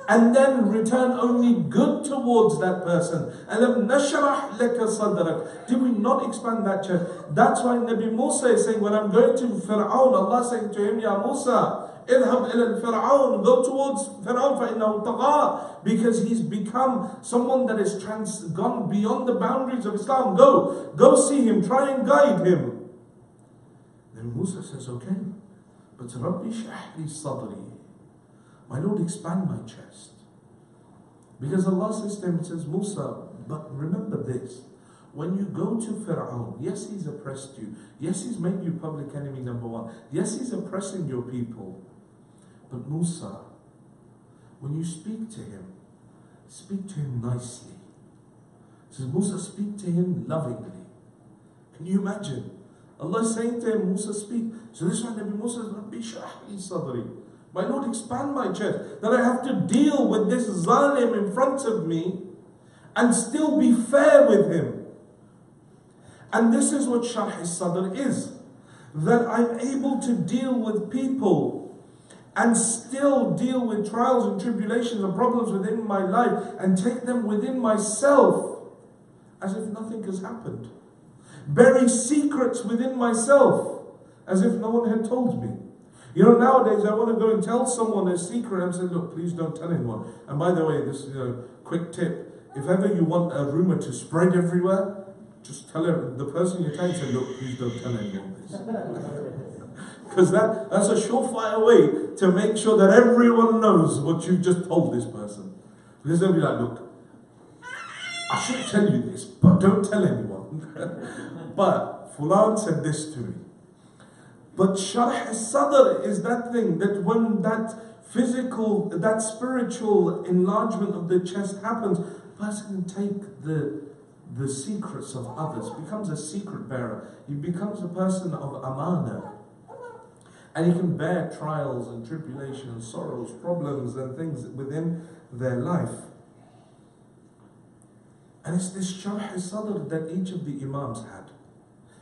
And then return only good towards that person. Alam nashrah laka sadrak? Did we not expand that chest? That's why Nabi Musa is saying, when I'm going to Fir'aun, Allah is saying to him, Ya Musa, idhab ila Fir'aun, go towards Fir'aun, فَإِنَّهُ طَغَى, because he's become someone that has gone beyond the boundaries of Islam. Go see him, try and guide him. Then Musa says, okay, but Rabbi shrah li sadri, my Lord, expand my chest. Because Allah says to him, it says, Musa, but remember this, when you go to Fir'aun, yes, he's oppressed you. Yes, he's made you public enemy number one. Yes, he's oppressing your people. But Musa, when you speak to him nicely. He says, Musa, speak to him lovingly. Can you imagine? Allah is saying to him, Musa, speak. So this one, Nabi Musa says, Rabbi shrah li sadri. My Lord, expand my chest, that I have to deal with this zalim in front of me and still be fair with him. And this is what sharh al-sadr is. That I'm able to deal with people and still deal with trials and tribulations and problems within my life and take them within myself as if nothing has happened. Bury secrets within myself as if no one had told me. You know, nowadays I want to go and tell someone a secret and say, look, please don't tell anyone. And by the way, this is a quick tip. If ever you want a rumor to spread everywhere, just tell the person you're telling, say, look, please don't tell anyone this. Because that's a surefire way to make sure that everyone knows what you've just told this person. Because they'll be like, look, I should tell you this, but don't tell anyone. But Fulan said this to me. But sharh al-sadr is that thing that when that physical, that spiritual enlargement of the chest happens, a person can take the secrets of others, becomes a secret bearer. He becomes a person of amana. And he can bear trials and tribulations, sorrows, problems and things within their life. And it's this sharh al-sadr that each of the imams had.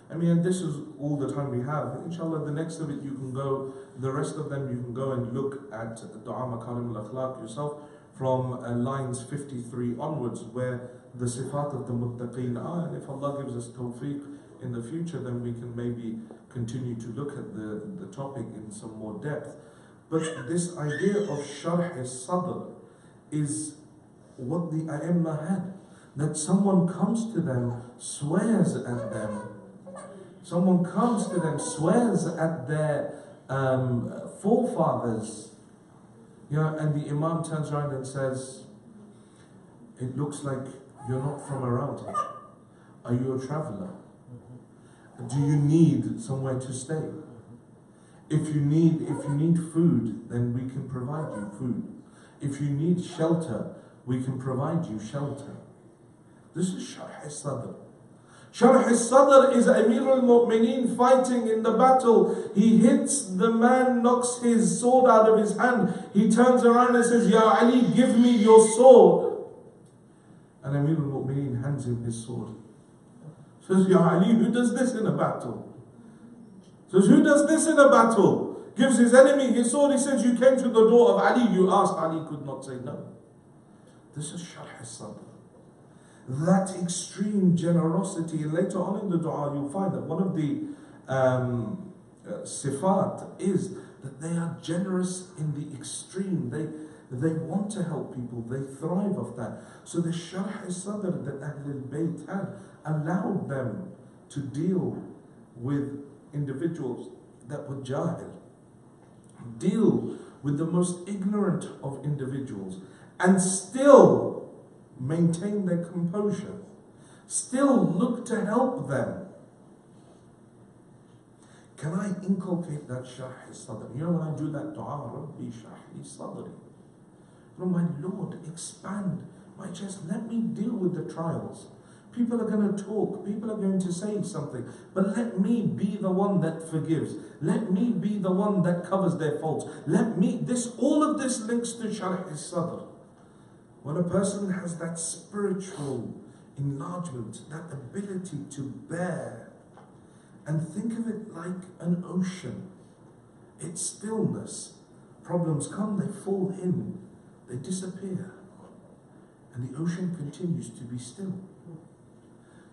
I mean, and this is all the time we have. Inshallah, the next of it you can go, the rest of them you can go and look at Du'a Makarim al-Akhlaq yourself from lines 53 onwards, where the sifat of the muttaqeen are. And if Allah gives us tawfiq in the future, then we can maybe continue to look at the topic in some more depth. But this idea of sharh al-sadr is what the A'imma had. That someone comes to them, swears at them. Someone comes to them, swears at their forefathers. And the Imam turns around and says, it looks like you're not from around here. Are you a traveler? Do you need somewhere to stay? If you need food, then we can provide you food. If you need shelter, we can provide you shelter. This is sharh al-sadr. Sharh al-sadr is Amir al-Mu'mineen fighting in the battle. He hits the man, knocks his sword out of his hand. He turns around and says, Ya Ali, give me your sword. And Amir al-Mu'mineen hands him his sword. Says, Ya Ali, who does this in a battle? Says, who does this in a battle? Gives his enemy his sword. He says, you came to the door of Ali. You asked. Ali could not say no. This is sharh al-sadr. That extreme generosity. And later on in the dua, you'll find that one of the sifat is that they are generous in the extreme. They want to help people. They thrive off that. So the sharh al-sadr that Ahlul Bayt had allowed them to deal with individuals that were jahil, deal with the most ignorant of individuals, and still maintain their composure, still look to help them. Can I inculcate that sharh al-sadr? You know, when I do that dua, Rabbi shrah li sadri. Oh my Lord, expand my chest. Let me deal with the trials. People are going to talk. People are going to say something. But let me be the one that forgives. Let me be the one that covers their faults. All of this links to sharh al-sadr. When a person has that spiritual enlargement, that ability to bear, and think of it like an ocean. It's stillness. Problems come, they fall in, they disappear. And the ocean continues to be still.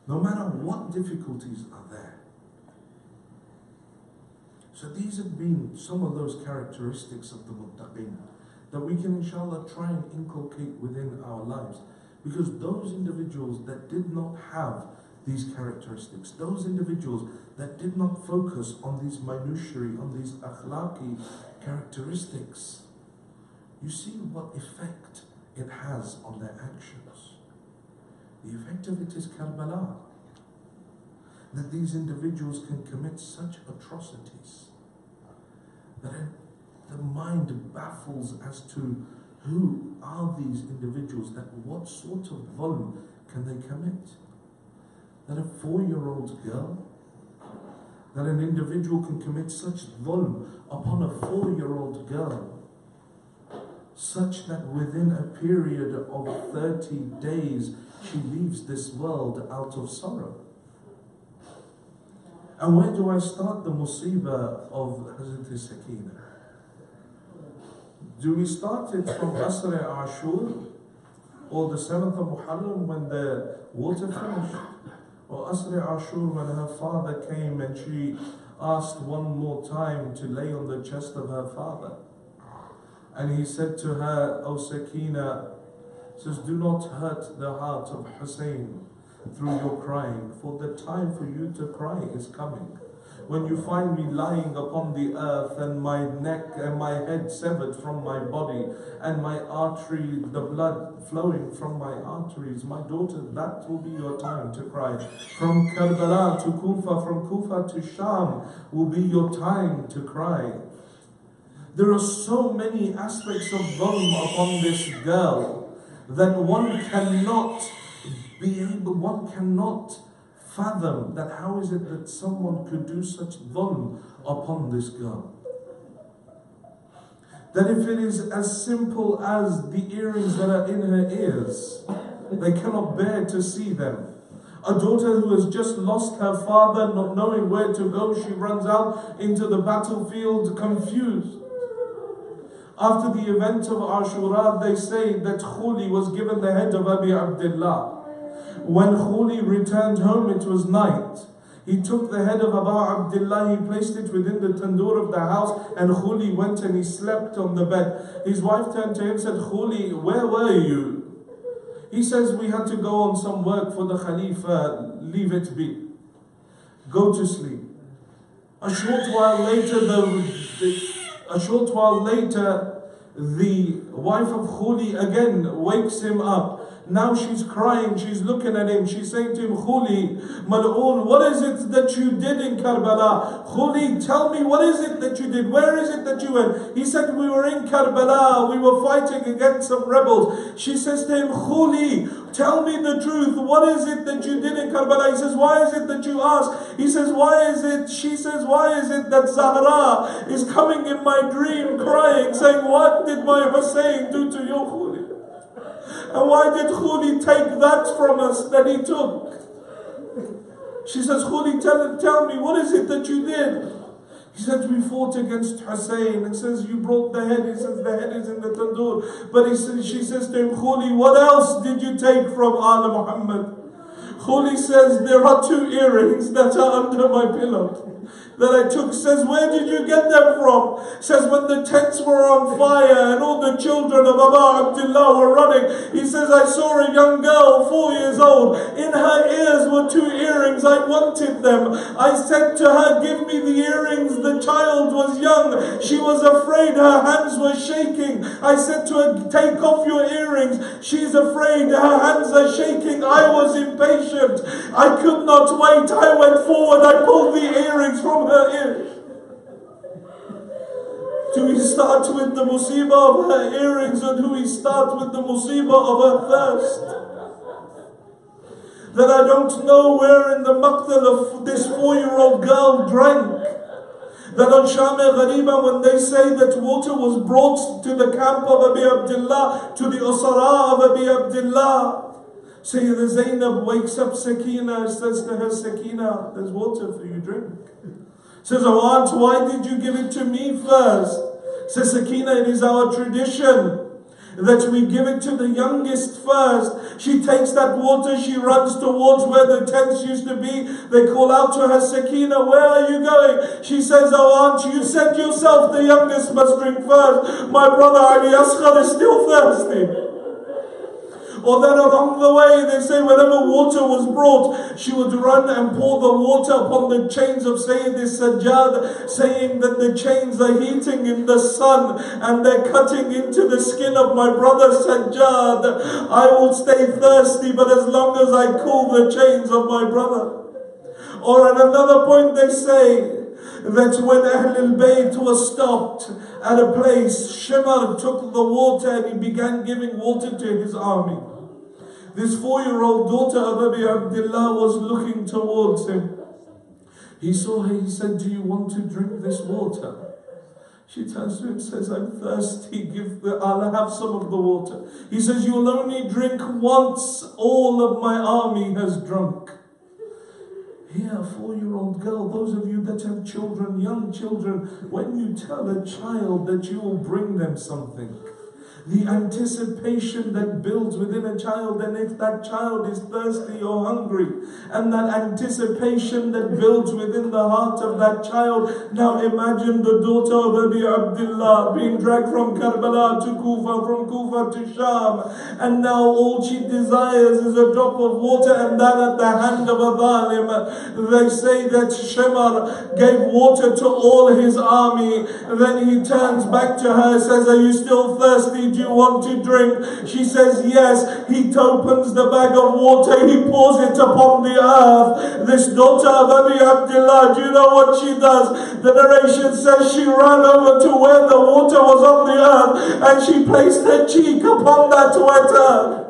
No matter what difficulties are there. So these have been some of those characteristics of the muttaqin that we can inshallah try and inculcate within our lives. Because those individuals that did not have these characteristics, those individuals that did not focus on these minutiae, on these akhlaqi characteristics, you see what effect it has on their actions. The effect of it is Karbala. That these individuals can commit such atrocities that the mind baffles as to Who are these individuals? That what sort of dhulm can they commit? That a 4-year-old girl, that an individual can commit such dhulm upon a 4-year-old girl, such that within a period of 30 days she leaves this world out of sorrow. And where do I start the musibah of Hazrat Sakina? Do we start it from Asr Ashur, or the 7th of Muharram when the water finished? Or Asr Ashur when her father came and she asked one more time to lay on the chest of her father? And he said to her, O Sakina, says, do not hurt the heart of Hussein through your crying, for the time for you to cry is coming. When you find me lying upon the earth and my neck and my head severed from my body and my artery, the blood flowing from my arteries, my daughter, that will be your time to cry. From Karbala to Kufa, from Kufa to Sham will be your time to cry. There are so many aspects of dhulm upon this girl that one cannot fathom that how is it that someone could do such dhulm upon this girl. That if it is as simple as the earrings that are in her ears, they cannot bear to see them. A daughter who has just lost her father, not knowing where to go, she runs out into the battlefield confused. After the event of Ashura, they say that Khuli was given the head of Abi Abdullah. When Khuli returned home, it was night. He took the head of Abu Abdullah, he placed it within the tandoor of the house, and Khuli went and he slept on the bed. His wife turned to him and said, Khuli, where were you? He says, we had to go on some work for the Khalifa, leave it be. Go to sleep. A short while later, the wife of Khuli again wakes him up. Now she's crying, she's looking at him, she's saying to him, Khuli, Mal'oon, what is it that you did in Karbala? Khuli, tell me, what is it that you did? Where is it that you went? He said, we were in Karbala, we were fighting against some rebels. She says to him, Khuli, tell me the truth, what is it that you did in Karbala? He says, why is it that you ask? He says, why is it? She says, why is it that Zahra is coming in my dream crying, saying, what did my Hussein do to you, Khuli? And why did Khuli take that from us that he took? She says, Khuli, tell me, what is it that you did? He said, we fought against Hussein. And says, you brought the head. He says, the head is in the tandoor. But she says to him, Khuli, what else did you take from Ala Muhammad? Khuli says, there are 2 earrings that are under my pillow that I took. Says, where did you get them from? Says, when the tents were on fire and all the children of Abu Abdullah were running, he says, I saw a young girl, 4 years old. In her ears were 2 earrings. I wanted them. I said to her, give me the earrings. The child was young. She was afraid. Her hands were shaking. I said to her, take off your earrings. She's afraid. Her hands are shaking. I was impatient. I could not wait. I went forward. I pulled the earrings from her ears. Do we start with the musibah of her earrings, or do we start with the musibah of her thirst? That I don't know where in the maqtal of this 4-year-old girl drank. That on Sham Ghariba, when they say that water was brought to the camp of Abi Abdullah, to the Usara of Abi Abdullah, Sayyida Zainab wakes up Sakina and says to her, Sakina, there's water for you, drink. Says, Awan, why did you give it to me first? Says Sakina, it is our tradition that we give it to the youngest first. She takes that water, she runs towards where the tents used to be. They call out to her, Sakina, where are you going? She says, Awan, you said yourself the youngest must drink first. My brother Ali Asghar is still thirsty. Or then along the way, they say whenever water was brought, she would run and pour the water upon the chains of Sayyid Sajjad, saying that the chains are heating in the sun and they're cutting into the skin of my brother Sajjad. I will stay thirsty, but as long as I cool the chains of my brother. Or at another point they say that when Ahlul Bayt was stopped at a place, Shimar took the water and he began giving water to his army. This 4-year-old daughter of Abi Abdullah was looking towards him. He saw her, he said, "Do you want to drink this water?" She turns to him and says, "I'm thirsty, I'll have some of the water." He says, "You'll only drink once all of my army has drunk." Here, a 4-year-old girl, those of you that have children, young children, when you tell a child that you will bring them something, the anticipation that builds within a child, and if that child is thirsty or hungry, and that anticipation that builds within the heart of that child. Now imagine the daughter of Abi Abdullah being dragged from Karbala to Kufa, from Kufa to Sham, and now all she desires is a drop of water, and that at the hand of a zalim. They say that Shimar gave water to all his army, and then he turns back to her, says, "Are you still thirsty? Do you want to drink?" She says, "Yes." He opens the bag of water, he pours it upon the earth. This daughter of Abi Abdullah, do you know what she does? The narration says she ran over to where the water was on the earth, and she placed her cheek upon that wet earth.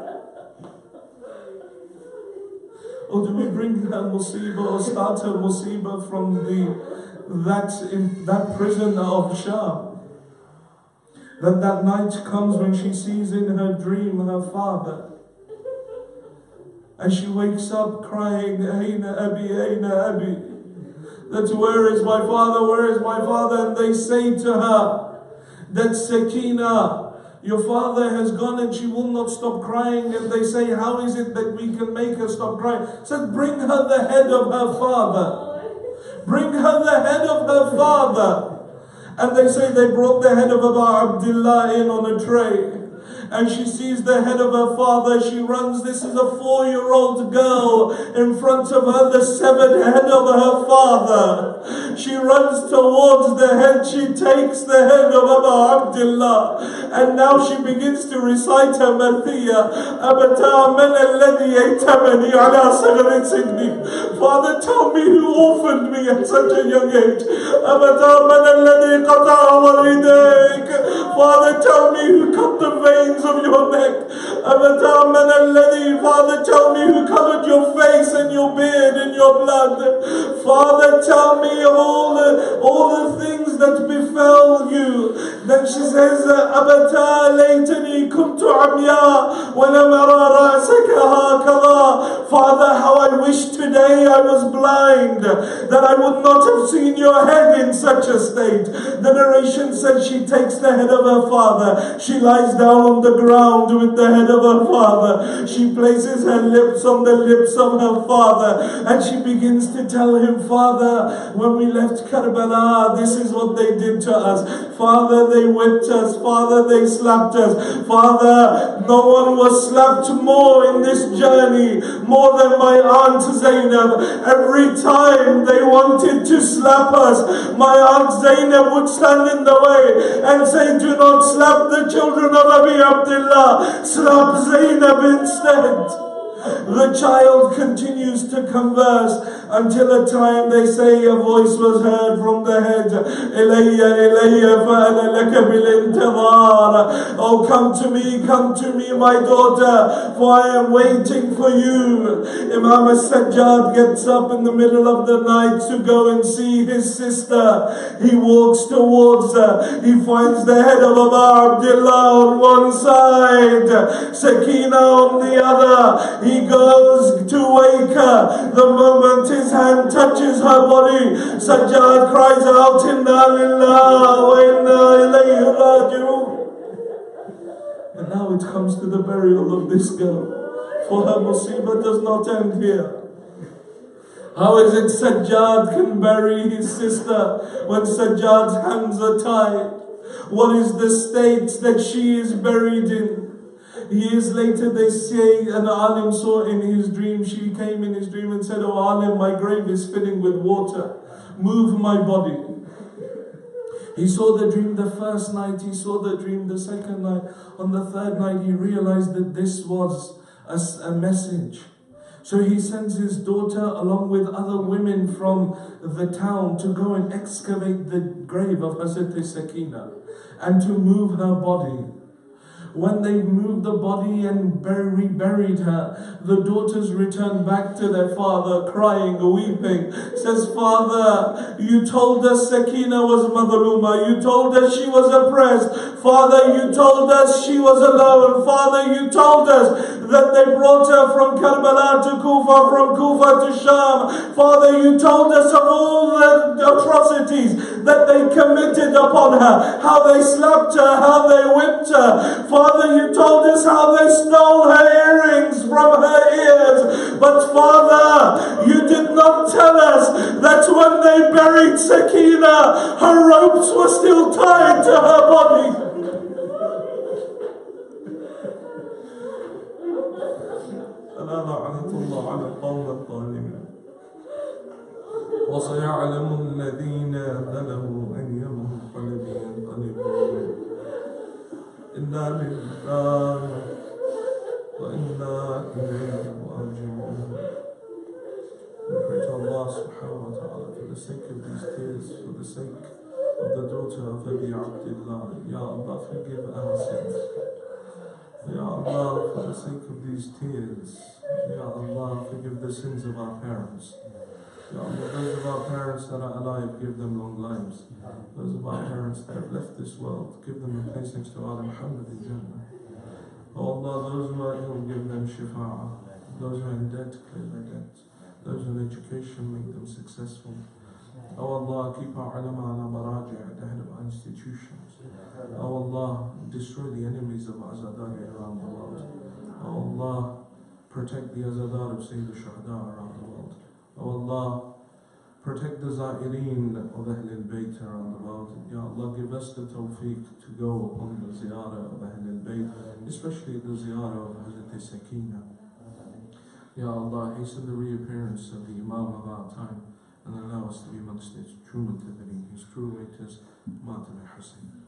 Or do we bring her musibah or start her musibah from that prison of Sham? Then that night comes when she sees in her dream her father. And she wakes up crying, "Aina Abi, Aina Abi." That's, "Where is my father, where is my father?" And they say to her that, "Sakina, your father has gone," and she will not stop crying. And they say, "How is it that we can make her stop crying?" Said, "Bring her the head of her father. Bring her the head of her father." And they say they brought the head of Abu Abdullah in on a tray. And she sees the head of her father. She runs. This is a 4-year-old girl. In front of her, the severed head of her father. She runs towards the head. She takes the head of Abu Abdullah. And now she begins to recite her Marthiyah. "Abata man alladhi yaitamani ala sagari sidni." Father, tell me who orphaned me at such a young age. "Abata man alladhi qata'a walidayk." Father, tell me who cut the veins of your neck. Father, tell me who covered your face and your beard in your blood. Father, tell me of all the things that befell you. Then she says, "Abata laytani kuntu amya wa lam ara ra'saka hakadha." Father, how I wish today I was blind, that I would not have seen your head in such a state. The narration says she takes the head of her father. She lies down on the ground with the head of her father. She places her lips on the lips of her father, and she begins to tell him, "Father, when we left Karbala, this is what they did to us. Father, they whipped us. Father, they slapped us. Father, no one was slapped more in this journey, more than my aunt Zainab. Every time they wanted to slap us, my aunt Zainab would stand in the way and say, 'Do not slap the children of Abi Abdullah, slap Zainab instead.'" The child continues to converse until a time they say a voice was heard from the head. "Ilayya fa'ana laka bil intidhar." "Oh, come to me, my daughter, for I am waiting for you." Imam al-Sajjad gets up in the middle of the night to go and see his sister. He walks towards her. He finds the head of Abu Abdullah on one side, Sakina on the other. He goes to wake her. The moment his hand touches her body, Sajjad cries out, "Inna lillahi wa inna ilayhi raji'un." And now it comes to the burial of this girl, for her musibah does not end here. How is it Sajjad can bury his sister when Sajjad's hands are tied? What is the state that she is buried in? Years later they say an alim saw in his dream, she came in his dream and said, "Oh alim, my grave is filling with water. Move my body." He saw the dream the first night, he saw the dream the second night. On the third night he realized that this was a message. So he sends his daughter along with other women from the town to go and excavate the grave of Hazrat Sakina and to move her body. When they moved the body and reburied her, the daughters returned back to their father crying, weeping. Says, Father, you told us Sakina was madhluma. You told us she was oppressed. Father, you told us she was alone. Father, you told us that they brought her from Karbala to Kufa, from Kufa to Sham. Father, you told us of all the atrocities that they committed upon her, how they slapped her, how they whipped her. Father, you told us how they stole her earrings from her ears. But Father, you did not tell us that when they buried Sakina, her ropes were still tied to her body. لعنة الله على القوم الظالمين وسيعلم الذين ظلموا أي منقلب ينقلبون إنا لله وإنا إليه راجعون. We pray to Allah subhanahu wa ta'ala for the sake of these tears, for the sake of the daughter of Abi Abdullah. Ya Allah, forgive our sins. Ya Allah, for the sake of these tears, Ya Allah, forgive the sins of our parents. Ya Allah, those of our parents that are alive, give them long lives. Those of our parents that have left this world, give them a place next to Allah Muhammad in Jannah. Oh Allah, those who are ill, give them shifa'ah. Those who are in debt, clear their debt. Those who are in education, make them successful. Oh Allah, keep our ulama and our maraji' at the head of our institutions. Oh Allah, destroy the enemies of Azadari around the world. Oh Allah, protect the Azadar of Sayyid al-Shuhada around the world. Oh Allah, protect the Za'ireen of Ahl al-Bayt around the world. Ya Allah, give us the tawfiq to go upon the ziyarah of Ahl al-Bayt, especially the ziyarah of Hazrat Sakina. Ya Allah, hasten the reappearance of the Imam of our time and allow us to be amongst his true muttabi'een, his true waiters, Martin al-Husaynia.